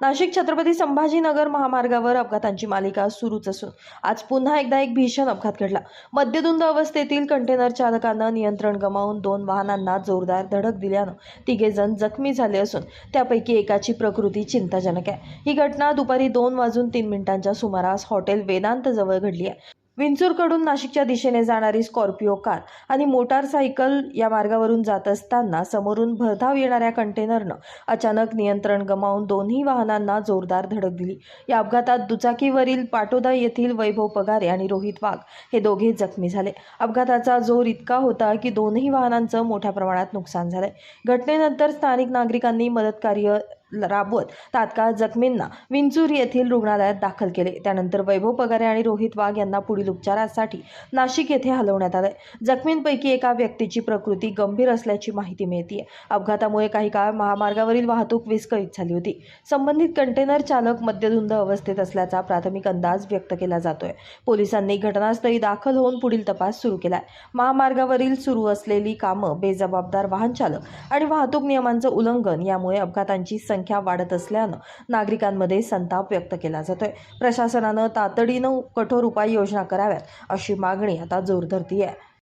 नाशिक छत्रपती संभाजीनगर महामार्गावर अपघातांची मालिका सुरूच असून आज पुन्हा एकदा एक भीषण अपघात घडला। मद्यधुंद अवस्थेतील कंटेनर चालकानं नियंत्रण गमावून 2 वाहनांना जोरदार धडक दिल्यानं तिघे जण जखमी झाले असून त्यापैकी एकाची प्रकृती चिंताजनक आहे। ही घटना दुपारी 2:03 सुमारास हॉटेल वेदांत जवळ घडली आहे। विंचूरकडून नाशिकच्या दिशेने जाणारी स्कॉर्पिओ कार आणि मोटारसायकल या मार्गावरून जात असताना समोरून भरधाव येणाऱ्या कंटेनरनं अचानक नियंत्रण गमावून दोन्ही वाहनांना जोरदार धडक दिली। या अपघातात दुचाकीवरील पाटोदा येथील वैभव पगारे आणि रोहित वाघ हे दोघे जखमी झाले। अपघाताचा जोर इतका होता की दोन्ही वाहनांचं मोठ्या प्रमाणात नुकसान झाले। घटनेनंतर स्थानिक नागरिकांनी मदतकार्य राबवत तात्काळ जखमींना विंचूर येथील रुग्णालयात दाखल केले। त्यानंतर वैभव पगारे आणि रोहित वाघ यांना पुढील उपचारासाठी नाशिक येथे हलवण्यात आले। जखमींपैकी एका व्यक्तीची प्रकृती गंभीर असल्याची माहिती मिळते। अपघातामुळे काही काळ महामार्गावरील वाहतूक विस्कळीत झाली होती। संबंधित कंटेनर चालक मद्यधुंद अवस्थेत असल्याचा प्राथमिक अंदाज व्यक्त केला जातोय। पोलिसांनी घटनास्थळी दाखल होऊन पुढील तपास सुरू केलाय। महामार्गावरील सुरू असलेली कामं, बेजबाबदार वाहन चालक आणि वाहतूक नियमांचं उल्लंघन यामुळे अपघातांची संख्या वाढत असल्यानं नागरिकांमध्ये संताप व्यक्त केला जातोय। प्रशासनानं तातडीनं कठोर उपाययोजना कराव्यात अशी मागणी आता जोर धरते आहे।